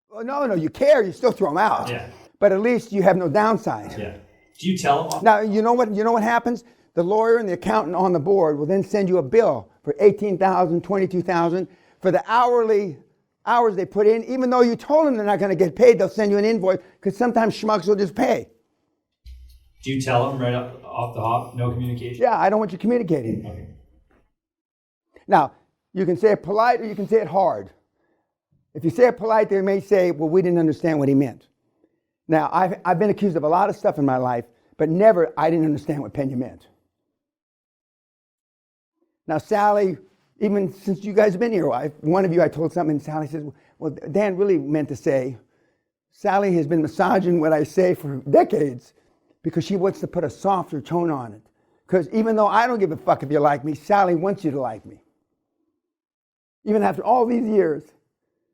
Well, no, you care, you still throw them out. Yeah. But at least you have no downside. Yeah. Do you tell them? Now, you know what happens? The lawyer and the accountant on the board will then send you a bill for $18,000, $22,000 for the hourly hours they put in. Even though you told them they're not going to get paid, they'll send you an invoice because sometimes schmucks will just pay. Do you tell them right up off the hop, no communication? Yeah, I don't want you communicating. Okay. Now, you can say it polite or you can say it hard. If you say it polite, they may say, well, we didn't understand what he meant. Now, I've been accused of a lot of stuff in my life, but never I didn't understand what Peña meant. Now, Sally, even since you guys have been here, one of you I told something, and Sally says, well, Dan really meant to say, Sally has been massaging what I say for decades because she wants to put a softer tone on it. Because even though I don't give a fuck if you like me, Sally wants you to like me. Even after all these years.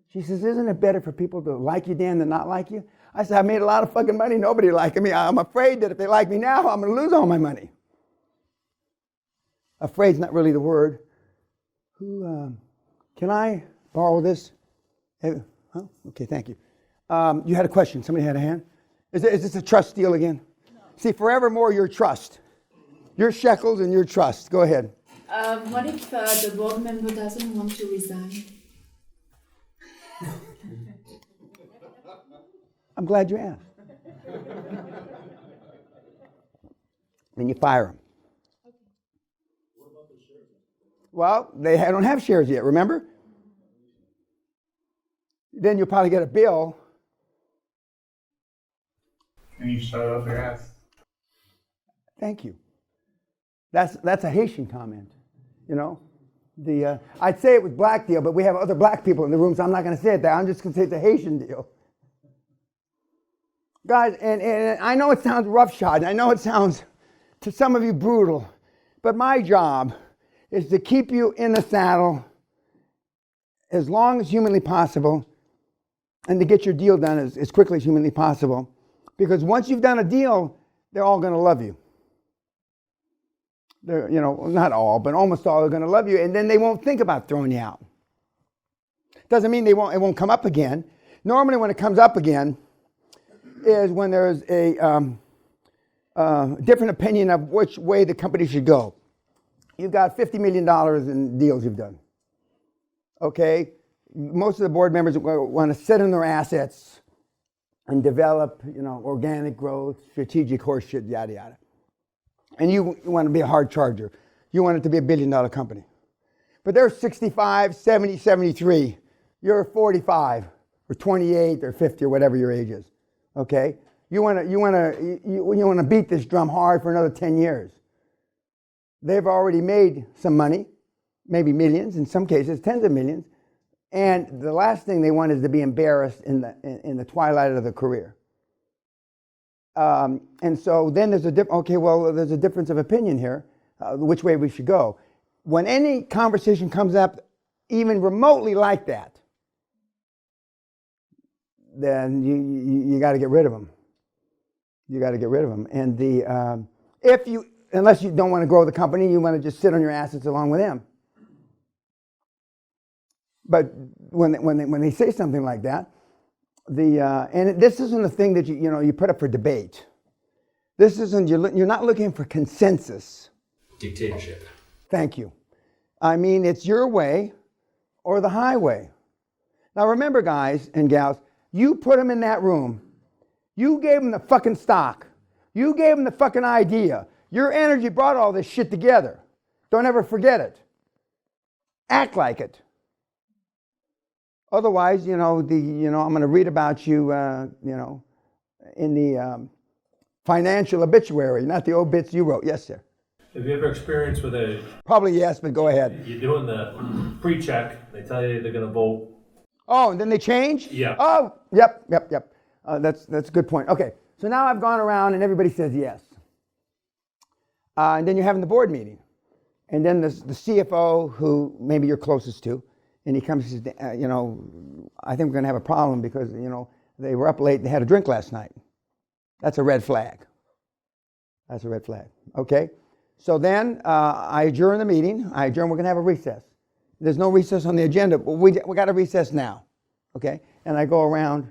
She says, isn't it better for people to like you, Dan, than not like you? I said, I made a lot of fucking money, nobody liking me. I'm afraid that if they like me now, I'm going to lose all my money. Afraid's not really the word. Can I borrow this? Huh? Okay, thank you. You had a question. Somebody had a hand? Is this a trust deal again? No. See, forevermore, your trust. Your shekels and your trust. Go ahead. What if the board member doesn't want to resign? I'm glad you asked. Then you fire them. Okay. What about the shares? Well, they don't have shares yet, remember? Then you'll probably get a bill. And you shut up your ass. Thank you. That's a Haitian comment, you know. I'd say it was black deal, but we have other black people in the room, so I'm not going to say it there. I'm just going to say it's a Haitian deal. Guys, and I know it sounds roughshod, and I know it sounds to some of you brutal, but my job is to keep you in the saddle as long as humanly possible and to get your deal done as quickly as humanly possible. Because once you've done a deal, they're all going to love you. They're, not all, but almost all are going to love you, and then they won't think about throwing you out. Doesn't mean it won't come up again. Normally when it comes up again is when there's a different opinion of which way the company should go. You've got $50 million in deals you've done. Okay? Most of the board members want to sit on their assets and develop, organic growth, strategic horse shit, yada, yada. And you want to be a hard charger. You want it to be $1 billion company. But they're 65, 70, 73. You're 45 or 28 or 50 or whatever your age is. Okay? You want to beat this drum hard for another 10 years. They've already made some money, maybe millions, in some cases tens of millions. And the last thing they want is to be embarrassed in the twilight of their career. And so then there's there's a difference of opinion here, which way we should go. When any conversation comes up, even remotely like that, then you got to get rid of them. You got to get rid of them. And unless you don't want to grow the company, you want to just sit on your assets along with them. But when they say something like that, and this isn't a thing that you put up for debate. This isn't you're not looking for consensus. Dictatorship. Thank you. I mean, it's your way or the highway. Now remember, guys and gals, you put them in that room. You gave them the fucking stock. You gave them the fucking idea. Your energy brought all this shit together. Don't ever forget it. Act like it. Otherwise, I'm going to read about you, in the financial obituary, not the obits you wrote. Yes, sir. Have you ever experienced with Probably yes, but go ahead. you're doing the pre-check, they tell you they're going to vote. Oh, and then they change? Yeah. Oh, yep. That's a good point. Okay, so now I've gone around and everybody says yes. And then you're having the board meeting. And then the CFO, who maybe you're closest to, and he comes and says, I think we're going to have a problem because, they were up late and they had a drink last night. That's a red flag. That's a red flag. Okay? So then I adjourn the meeting. We're going to have a recess. There's no recess on the agenda, but we got to recess now. okay? And I go around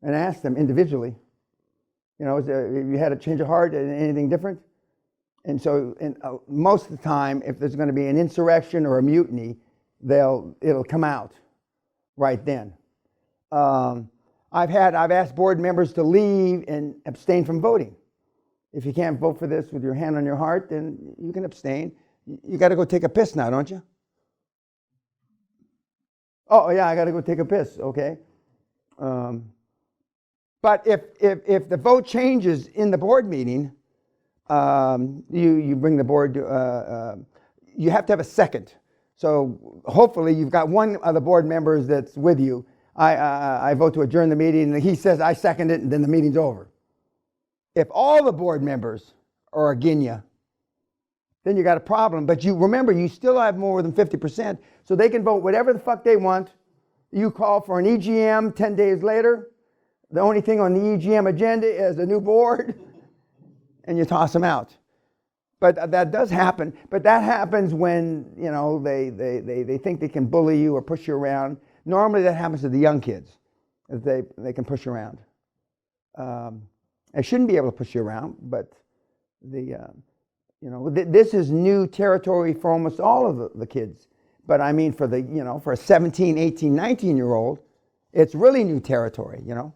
and ask them individually, you know, have you had a change of heart, anything different? And so most of the time, if there's going to be an insurrection or a mutiny, it'll come out right then. I've asked board members to leave and abstain from voting. If you can't vote for this with your hand on your heart, then you can abstain. You got to go take a piss now, don't you? Oh yeah, I got to go take a piss. Okay. But if the vote changes in the board meeting, you bring the board. You have to have a second. So hopefully you've got one of the board members that's with you. I vote to adjourn the meeting, and he says I second it, and then the meeting's over. If all the board members are against you, then you got a problem. But you remember, you still have more than 50%, so they can vote whatever the fuck they want. You call for an EGM 10 days later. The only thing on the EGM agenda is a new board, and you toss them out. But that does happen. But that happens when, you know, they think they can bully you or push you around. Normally that happens to the young kids. They can push you around. They shouldn't be able to push you around, but this is new territory for almost all of the kids. But I mean, for a 17, 18, 19-year-old, it's really new territory, you know.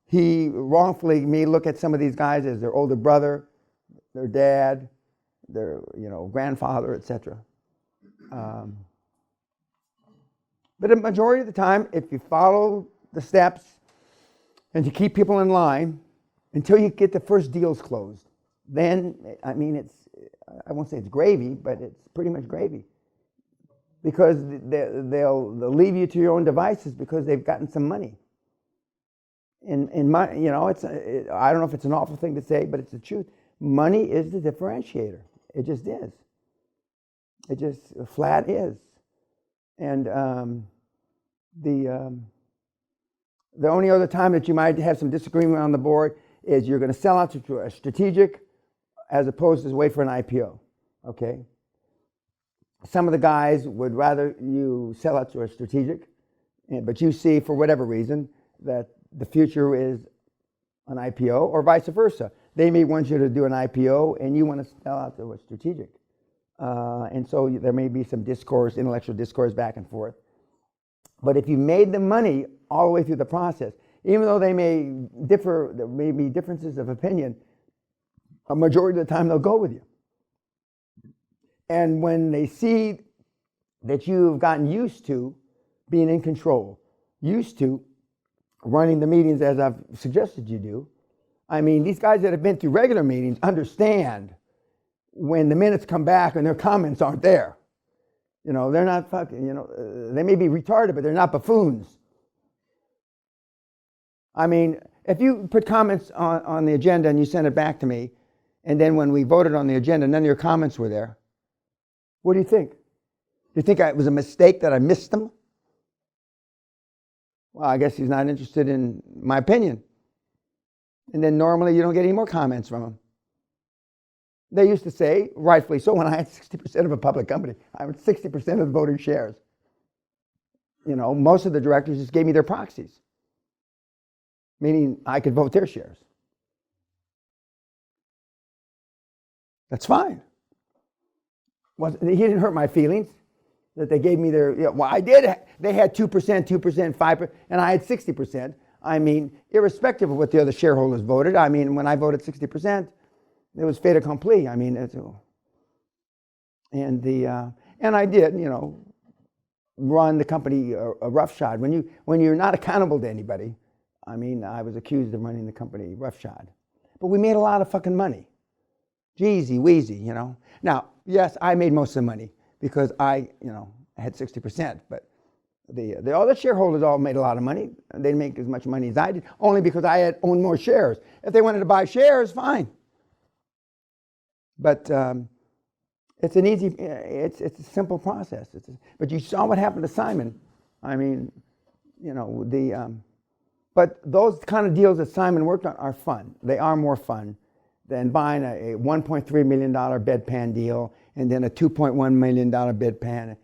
He wrongfully may look at some of these guys as their older brother, their dad, their grandfather, etc. But the majority of the time, if you follow the steps and you keep people in line until you get the first deals closed, then, I mean, I won't say it's gravy, but it's pretty much gravy. Because they'll leave you to your own devices because they've gotten some money. In my, I don't know if it's an awful thing to say, but it's the truth. Money is the differentiator. It just is. It just flat is. And the only other time that you might have some disagreement on the board is you're going to sell out to a strategic as opposed to wait for an IPO. Okay. Some of the guys would rather you sell out to a strategic, but you see for whatever reason that the future is an IPO, or vice versa. They may want you to do an IPO and you want to sell out to a strategic. And so there may be some discourse, intellectual discourse back and forth. But if you made the money all the way through the process, even though they may differ, there may be differences of opinion, a majority of the time they'll go with you. And when they see that you've gotten used to being in control, used to running the meetings as I've suggested you do, I mean, these guys that have been through regular meetings understand when the minutes come back and their comments aren't there. You know, they're not fucking, they may be retarded, but they're not buffoons. I mean, if you put comments on the agenda and you send it back to me, and then when we voted on the agenda, none of your comments were there, what do you think? Do you think it was a mistake that I missed them? Well, I guess he's not interested in my opinion. And then normally you don't get any more comments from him. They used to say, rightfully so, when I had 60% of a public company, I had 60% of the voting shares. You know, most of the directors just gave me their proxies, meaning I could vote their shares. That's fine. He didn't hurt my feelings that they gave me their, well, I did. They had 2%, 5%, and I had 60%. I mean, irrespective of what the other shareholders voted, I mean, when I voted 60%, it was fait accompli. I mean, and I did, run the company roughshod. When you're not accountable to anybody, I mean, I was accused of running the company roughshod. But we made a lot of fucking money. Jeezy Weezy, Now, yes, I made most of the money because I had 60%, but the other shareholders all made a lot of money. They didn't make as much money as I did, only because I had owned more shares. If they wanted to buy shares, fine. But it's an easy, it's a simple process. But you saw what happened to Simon. I mean, but those kind of deals that Simon worked on are fun. They are more fun than buying a $1.3 million bedpan deal and then a $2.1 million bedpan.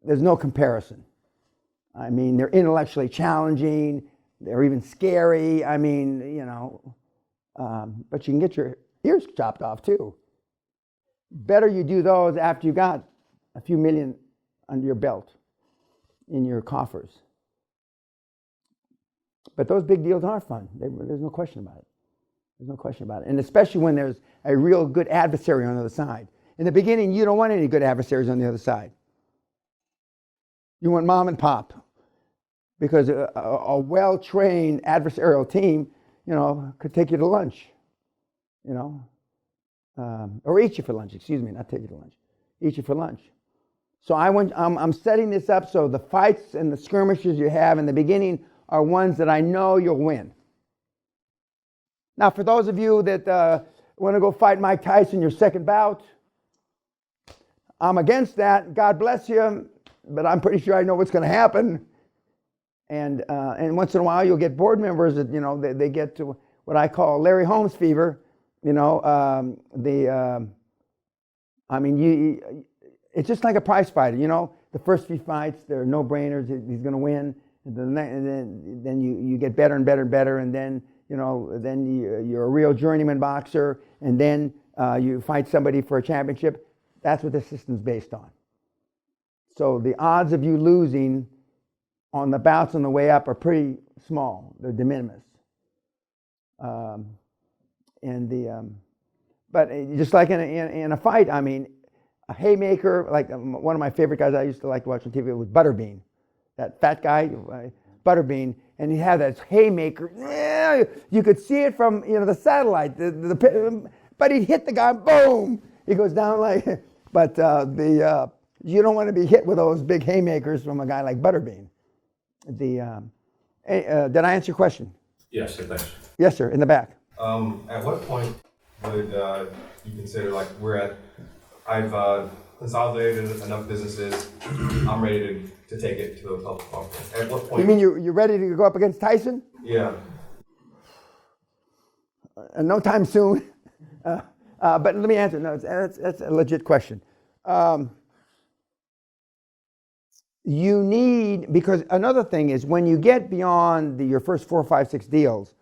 There's no comparison. I mean, they're intellectually challenging. They're even scary. I mean, but you can get your ears chopped off too. Better you do those after you got a few million under your belt in your coffers. But those big deals are fun. There's no question about it. There's no question about it. And especially when there's a real good adversary on the other side. In the beginning, you don't want any good adversaries on the other side. You want mom and pop. Because a well-trained adversarial team, could take you to lunch. Or eat you for lunch, not take you to lunch. Eat you for lunch. So I'm setting this up so the fights and the skirmishes you have in the beginning are ones that I know you'll win. Now, for those of you that want to go fight Mike Tyson your second bout, I'm against that. God bless you, but I'm pretty sure I know what's going to happen. And once in a while, you'll get board members that they get to what I call Larry Holmes fever. It's just like a prize fighter. The first few fights, they're no-brainers. He's going to win. And then you get better and better and better, and then you're a real journeyman boxer, and then you fight somebody for a championship. That's what this system's based on. So the odds of you losing on the bouts on the way up are pretty small. They're de minimis. But just like in a fight, I mean, a haymaker, like one of my favorite guys I used to like to watch on TV was Butterbean. That fat guy, Butterbean, and he had that haymaker. Yeah, you could see it from the satellite. But he'd hit the guy, boom! He goes down like. But you don't want to be hit with those big haymakers from a guy like Butterbean. Did I answer your question? Yes, sir, thanks. Yes, sir. In the back. At what point would you consider I've consolidated enough businesses, I'm ready to take it to a public offering? At what point? You mean you're ready to go up against Tyson? Yeah. No time soon. But let me answer. No, that's a legit question. You need, because another thing is when you get beyond your first 4, 5, 6 deals,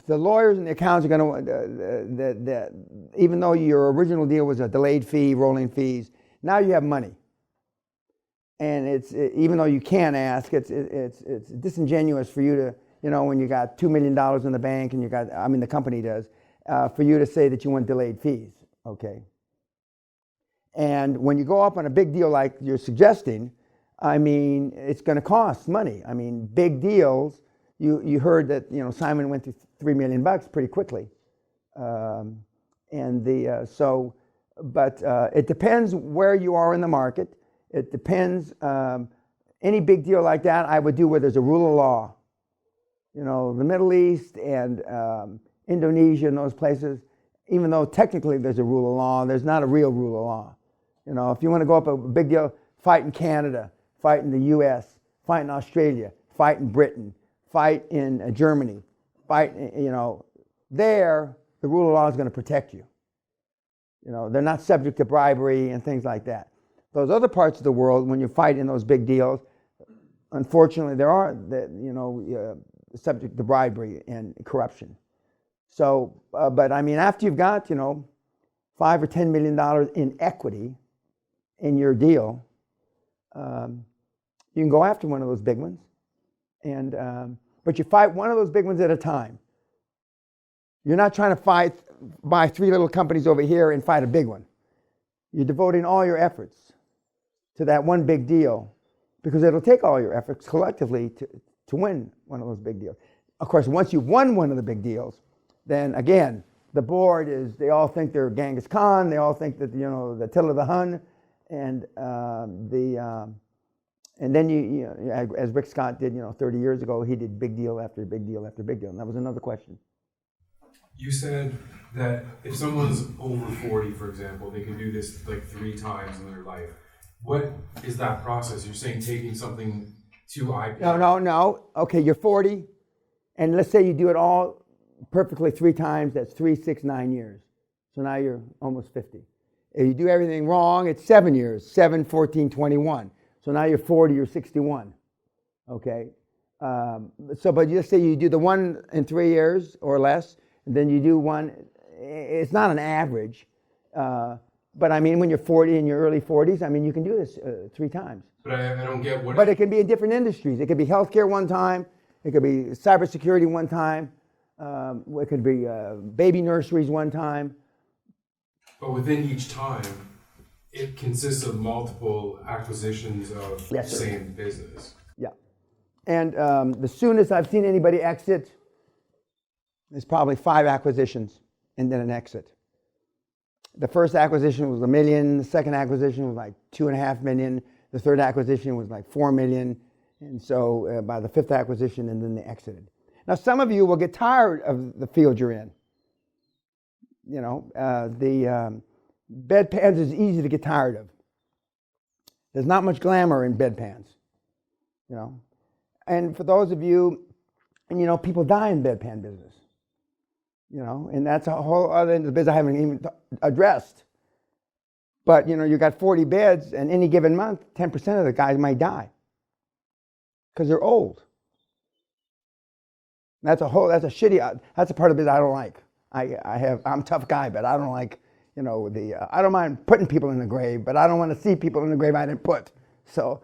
the lawyers and the accountants are going to, even though your original deal was a delayed fee, rolling fees, now you have money. And it's even though you can ask, it's disingenuous for you to, when you got $2 million in the bank and the company does, for you to say that you want delayed fees, okay? And when you go up on a big deal like you're suggesting, it's going to cost money. Big deals, you heard that, Simon went through $3 million pretty quickly. But it depends where you are in the market. It depends, any big deal like that I would do where there's a rule of law. The Middle East and Indonesia and those places, even though technically there's a rule of law, there's not a real rule of law. If you want to go up a big deal, fight in Canada, fight in the U.S., fight in Australia, fight in Britain, fight in Germany, there, the rule of law is going to protect you. They're not subject to bribery and things like that. Those other parts of the world, when you fight in those big deals, unfortunately, there are, subject to bribery and corruption. So, but after you've got, $5 or $10 million in equity in your deal, you can go after one of those big ones, but you fight one of those big ones at a time. You're not trying to buy 3 little companies over here and fight a big one. You're devoting all your efforts to that one big deal because it'll take all your efforts collectively to win one of those big deals. Of course, once you've won one of the big deals, then again, the board they all think they're Genghis Khan, they all think that, the Attila the Hun, and then as Rick Scott did, 30 years ago, he did big deal after big deal after big deal, and that was another question. You said that if someone's over 40, for example, they can do this 3 times in their life. What is that process? You're saying taking something to IPO? No. Okay, you're 40, and let's say you do it all perfectly 3 times. That's 3, 6, 9 years. So now you're almost 50. If you do everything wrong, it's 7 years, 7, 14, 21. So now you're 40 or 61. Okay, but just say you do the one in 3 years or less, and then you do one. It's not an average, but I mean, when you're 40 in your early 40s, I mean, you can do this 3 times. But I don't get what. But it can be in different industries. It could be healthcare one time. It could be cybersecurity one time. It could be baby nurseries one time. But within each time, it consists of multiple acquisitions of the Yes, sir. same business. Yeah. And the soonest I've seen anybody exit is probably 5 acquisitions and then an exit. The first acquisition was $1 million. The second acquisition was like $2.5 million. The third acquisition was like $4 million. And so by the 5th acquisition, and then they exited. Now, some of you will get tired of the field you're in. You know, the bedpans is easy to get tired of. There's not much glamour in bedpans, you know. And for those of you, and you know, people die in bedpan business, you know, and that's a whole other end of the business I haven't even addressed. But, you know, you got 40 beds, and any given month, 10% of the guys might die because they're old. That's a shitty, that's a part of the business I don't like. I'm a tough guy, but I don't like, you know, I don't mind putting people in the grave, but I don't want to see people in the grave I didn't put. So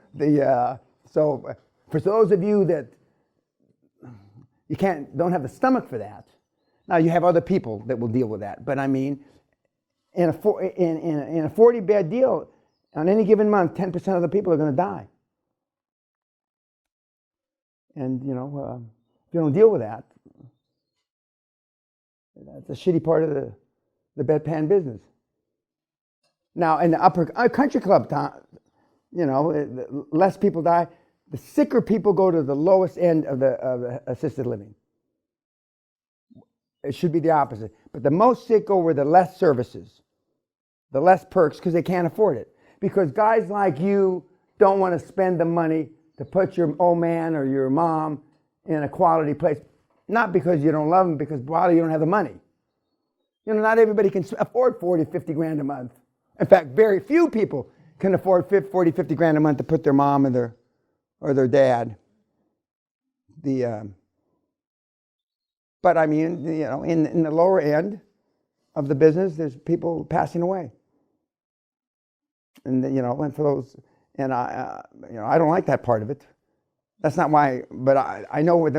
for those of you that don't have the stomach for that, now you have other people that will deal with that. But I mean, in a 40-bed deal, on any given month, 10% of the people are going to die. And, you know, if you don't deal with that, that's a shitty part of the bedpan business. Now, in the upper country club time, you know, less people die. The sicker people go to the lowest end of the assisted living. It should be the opposite. But the most sick go where the less services, the less perks, because they can't afford it. Because guys like you don't want to spend the money to put your old man or your mom in a quality place. Not because you don't love them, because probably you don't have the money. You know, not everybody can afford 40, 50 grand a month. In fact, very few people can afford 40, 50 grand a month to put their mom or their dad. But I mean, you know, in the lower end of the business, there's people passing away. And you know, and for those, and you know, I don't like that part of it. That's not why, but I know where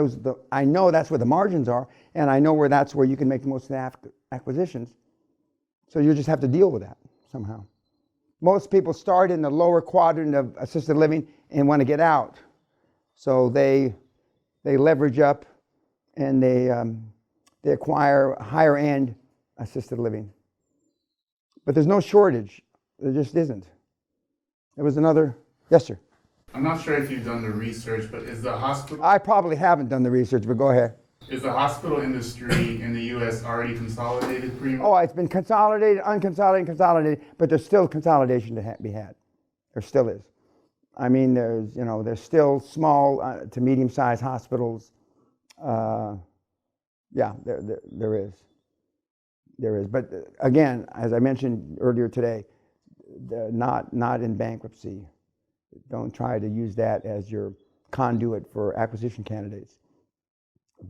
I know that's where the margins are, and I know that's where you can make most of the acquisitions. So you just have to deal with that somehow. Most people start in the lower quadrant of assisted living and want to get out, so they leverage up and they acquire higher end assisted living. But there's no shortage. There just isn't. There was another. Yes, sir. I'm not sure if you've done the research, but is the hospital I probably haven't done the research, but go ahead. is the hospital industry in the U.S. already consolidated pretty much? Oh, it's been consolidated, consolidated, but there's still consolidation to be had. There still is. I mean, there's still small to medium-sized hospitals. Yeah, there is. There is. But again, as I mentioned earlier today, not in bankruptcy. Don't try to use that as your conduit for acquisition candidates.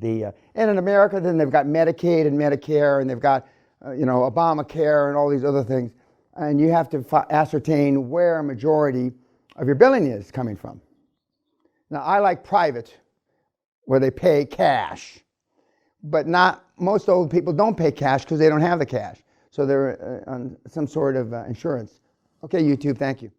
And in America, then they've got Medicaid and Medicare, and they've got Obamacare and all these other things, and you have to ascertain where a majority of your billing is coming from. Now, I like private, where they pay cash, but most old people don't pay cash because they don't have the cash, so they're on some sort of insurance. Okay, YouTube, thank you.